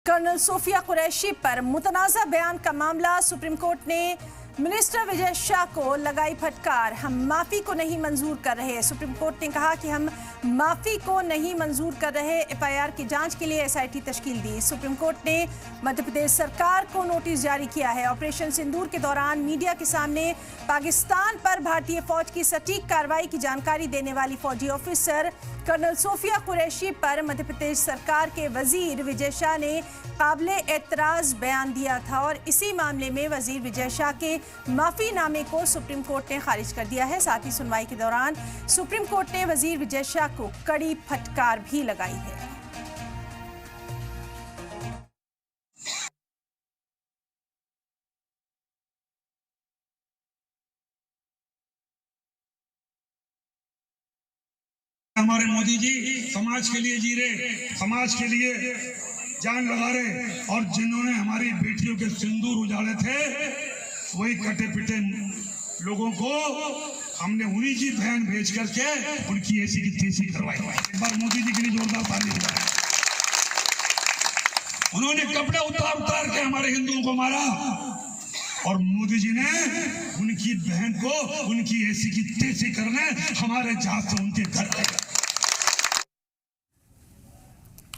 Colonel Sophia Qureshi पर मुतनाज़ा बयान का मामला। सुप्रीम कोर्ट ने मिनिस्टर विजय शाह को लगाई फटकार। हम माफी को नहीं मंजूर कर रहे। सुप्रीम कोर्ट ने कहा कि हम माफी को नहीं मंजूर कर रहे। एफआईआर की जांच के लिए एसआईटी तश्कील दी। सुप्रीम कोर्ट ने मध्य प्रदेश सरकार को नोटिस जारी किया है। ऑपरेशन सिंदूर के दौरान मीडिया के सामने पाकिस्तान पर भारतीय फौज की सटीक कार्रवाई की जानकारी देने वाली फौजी ऑफिसर कर्नल सोफिया कुरैशी पर मध्य प्रदेश सरकार के वजीर विजय शाह ने काबिले एतराज बयान दिया था और इसी मामले में वजीर विजय शाह के माफीनामे को सुप्रीम कोर्ट ने खारिज कर दिया है। साथ ही सुनवाई के दौरान सुप्रीम कोर्ट ने वजीर विजय शाह को कड़ी फटकार भी लगाई है। हमारे मोदी जी समाज के लिए जी रहे, समाज के लिए जान लगा रहे, और जिन्होंने हमारी बेटियों के सिंदूर उजाड़े थे वही कटे पिटे लोगों को हमने उन्हीं जी बहन भेज करके उनकी ऐसी की तैसी करवाई। एक बार मोदी जी के लिए जोरदार ताली बजाएं। उन्होंने कपड़े उतार उतार के हमारे हिंदुओं को मारा और मोदी जी ने उनकी बहन को उनकी ऐसी की तैसी करने हमारे जहाज से उनके घर गए।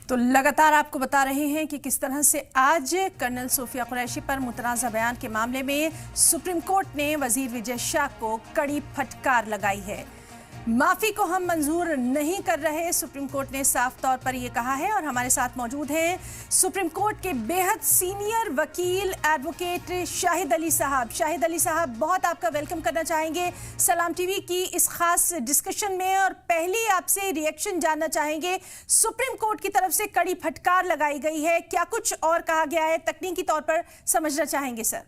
तो लगातार आपको बता रहे हैं कि किस तरह से आज कर्नल सोफिया कुरैशी पर मुतनाज़ा बयान के मामले में सुप्रीम कोर्ट ने वजीर विजय शाह को कड़ी फटकार लगाई है। माफी को हम मंजूर नहीं कर रहे, सुप्रीम कोर्ट ने साफ तौर पर यह कहा है। और हमारे साथ मौजूद हैं सुप्रीम कोर्ट के बेहद सीनियर वकील एडवोकेट शाहिद अली साहब। शाहिद अली साहब, बहुत आपका वेलकम करना चाहेंगे सलाम टीवी की इस खास डिस्कशन में। और पहले आपसे रिएक्शन जानना चाहेंगे, सुप्रीम कोर्ट की तरफ से कड़ी फटकार लगाई गई है, क्या कुछ और कहा गया है, तकनीकी तौर पर समझना चाहेंगे सर?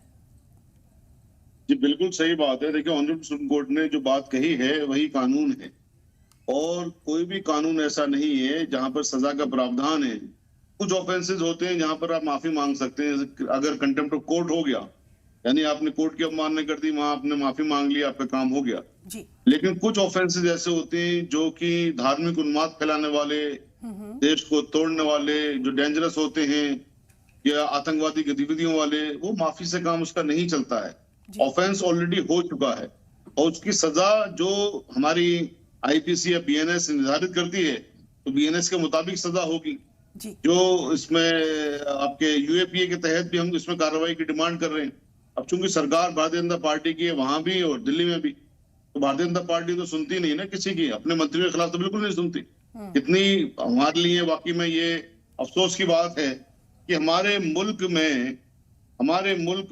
जी बिल्कुल सही बात है। देखिए, ऑनरेबल सुप्रीम कोर्ट ने जो बात कही है वही कानून है, और कोई भी कानून ऐसा नहीं है जहां पर सजा का प्रावधान है। कुछ ऑफेंसेस होते हैं जहां पर आप माफी मांग सकते हैं। अगर कंटेम्प्ट ऑफ कोर्ट हो गया, यानी आपने कोर्ट की अवमानना कर दी, वहां आपने माफी मांग ली, आपका काम हो गया जी। लेकिन कुछ ऑफेंसेस ऐसे होते हैं जो कि धार्मिक उन्माद फैलाने वाले, देश को तोड़ने वाले, जो डेंजरस होते हैं या आतंकवादी गतिविधियों वाले, वो माफी से काम उसका नहीं चलता है। ऑफेंस ऑलरेडी हो चुका है और उसकी सजा जो हमारी आईपीसी या बीएनएस निर्धारित करती है, तो बीएनएस के मुताबिक सजा होगी। जो इसमें आपके यूएपीए के तहत भी हम इसमें कार्रवाई की डिमांड कर रहे हैं। अब चूंकि सरकार भारतीय जनता पार्टी की है वहां भी और दिल्ली में भी, तो भारतीय जनता पार्टी तो सुनती नहीं ना किसी की, अपने मंत्रियों के खिलाफ तो बिल्कुल नहीं सुनती। इतनी हमारे लिए वाकई में ये अफसोस की बात है कि हमारे मुल्क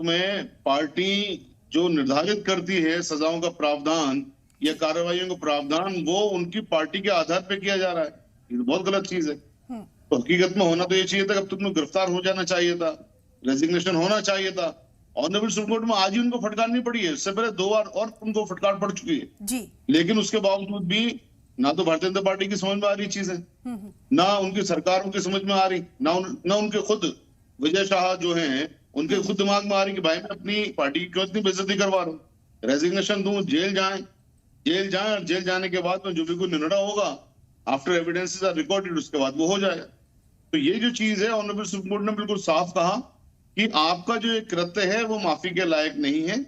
में पार्टी जो निर्धारित करती है सजाओं का प्रावधान या कार्रवाइयों का प्रावधान, वो उनकी पार्टी के आधार पर किया जा रहा है। ये तो बहुत गलत चीज है। तो हकीकत में होना तो ये चाहिए था, अब तुमने गिरफ्तार हो जाना चाहिए था, रेजिग्नेशन होना चाहिए था। ऑनरेबल सुप्रीम कोर्ट में आज ही उनको फटकार नहीं पड़ी है, इससे पहले 2 बार और उनको फटकार पड़ चुकी है जी। लेकिन उसके बावजूद भी ना तो भारतीय जनता पार्टी की समझ में आ रही चीजें, ना उनकी सरकारों की समझ में आ रही, ना उनके खुद विजय शाह जो हैं उनके खुद दिमाग में आ रही कि भाई मैं अपनी पार्टी की क्यों इतनी बेइज्जती करवा रहा हूँ, रेजिग्नेशन दूं, जेल जाएं और जेल जाने के बाद में जो भी कोई निर्णय होगा आफ्टर एविडेंसेस आर रिकॉर्डेड, उसके बाद वो हो जाएगा। तो ये जो चीज है, ऑनरेबल सुप्रीम कोर्ट ने बिल्कुल साफ कहा कि आपका जो एक कृत्य है वो माफी के लायक नहीं है।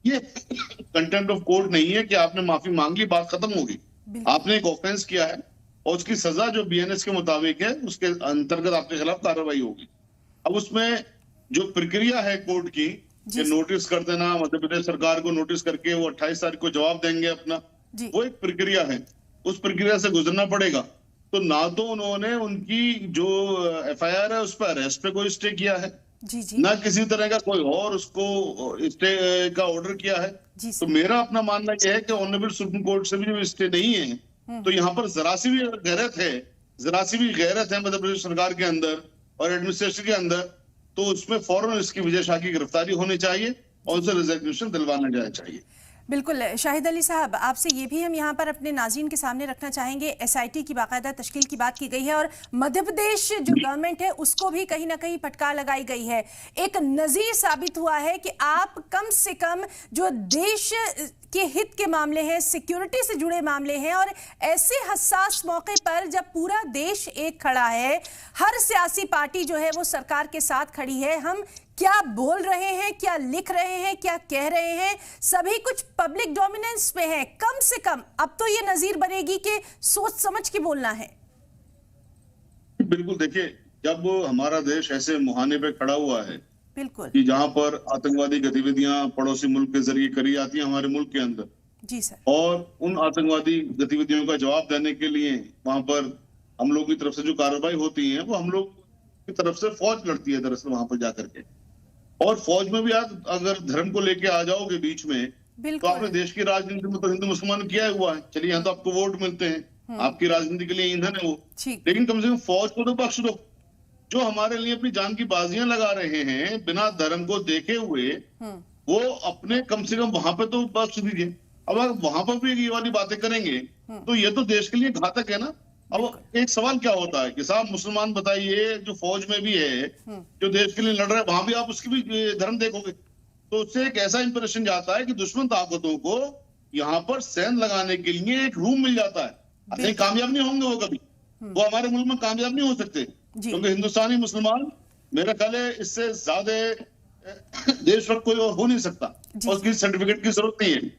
ये कंटेम्प्ट ऑफ कोर्ट नहीं है कि आपने माफी मांग ली, बात खत्म होगी। आपने एक ऑफेंस किया है और उसकी सजा जो बीएनएस के मुताबिक है उसके अंतर्गत आपके खिलाफ कार्रवाई होगी। अब उसमें जो प्रक्रिया है कोर्ट की, नोटिस कर देना, मध्य प्रदेश सरकार को नोटिस करके वो 28 तारीख को जवाब देंगे अपना, वो एक प्रक्रिया है, उस प्रक्रिया से गुजरना पड़ेगा। तो ना तो उन्होंने उनकी जो एफआईआर है उस पर अरेस्ट पे कोई स्टे किया है, ना किसी तरह का कोई और उसको स्टे का ऑर्डर किया है। तो मेरा अपना मानना यह है कि ऑनरेबल सुप्रीम कोर्ट से भी जो स्टे नहीं है, तो यहाँ पर जरा सी भी गैरत है मध्य प्रदेश सरकार के अंदर और एडमिनिस्ट्रेशन के अंदर, तो उसमें फौरन इसकी विजय शाह की गिरफ्तारी होनी चाहिए और उसे रेजिग्नेशन दिलवाना जाना चाहिए। बिल्कुल शाहिद अली साहब, आपसे ये भी हम यहाँ पर अपने नाज़रीन के सामने रखना चाहेंगे। एसआईटी की बाकायदा तश्कील की बात की गई है और मध्य प्रदेश जो गवर्नमेंट है उसको भी कहीं ना कहीं फटकार लगाई गई है। एक नज़ीर साबित हुआ है कि आप कम से कम जो देश के हित के मामले हैं, सिक्योरिटी से जुड़े मामले हैं, और ऐसे हसास मौके पर जब पूरा देश एक खड़ा है, हर सियासी पार्टी जो है वो सरकार के साथ खड़ी है, हम क्या बोल रहे हैं, क्या लिख रहे हैं, क्या कह रहे हैं, सभी कुछ पब्लिक डोमिनेंस पे है। कम से कम अब तो ये नजीर बनेगी कि सोच समझ के बोलना है। बिल्कुल, देखिए, जब हमारा देश ऐसे मुहाने पे खड़ा हुआ है बिल्कुल कि जहां पर आतंकवादी गतिविधियां पड़ोसी मुल्क के जरिए करी जाती हैं हमारे मुल्क के अंदर, जी सर, और उन आतंकवादी गतिविधियों का जवाब देने के लिए वहां पर हम लोग की तरफ से जो कार्रवाई होती है वो हम लोग की तरफ से फौज लड़ती है दरअसल वहां पर जाकर के। और फौज में भी आज अगर धर्म को लेके आ जाओगे बीच में, तो आपने देश की राजनीति में तो हिंदू मुसलमान किया हुआ है। चलिए, यहाँ तो आपको वोट मिलते हैं, आपकी राजनीति के लिए ईंधन है वो, लेकिन कम से कम फौज को तो बख्श दो, जो हमारे लिए अपनी जान की बाजियां लगा रहे हैं बिना धर्म को देखे हुए, वो अपने कम से कम वहां पे तो बख्श दीजिए। अब अगर वहां पर भी ये वाली बातें करेंगे तो ये तो देश के लिए घातक है ना। अब एक सवाल क्या होता है कि साहब मुसलमान बताइए, जो फौज में भी है, जो देश के लिए लड़ रहा है, वहां भी आप उसकी भी धर्म देखोगे, तो उससे एक ऐसा इंप्रेशन जाता है कि दुश्मन ताकतों को यहाँ पर सेंध लगाने के लिए एक रूम मिल जाता है। नहीं, कामयाब नहीं होंगे वो कभी, वो हमारे मुल्क में कामयाब नहीं हो सकते, क्योंकि हिंदुस्तानी मुसलमान मेरा ख्याल है इससे ज्यादा देशभक्त कोई और हो नहीं सकता, और उसकी सर्टिफिकेट की जरूरत नहीं है।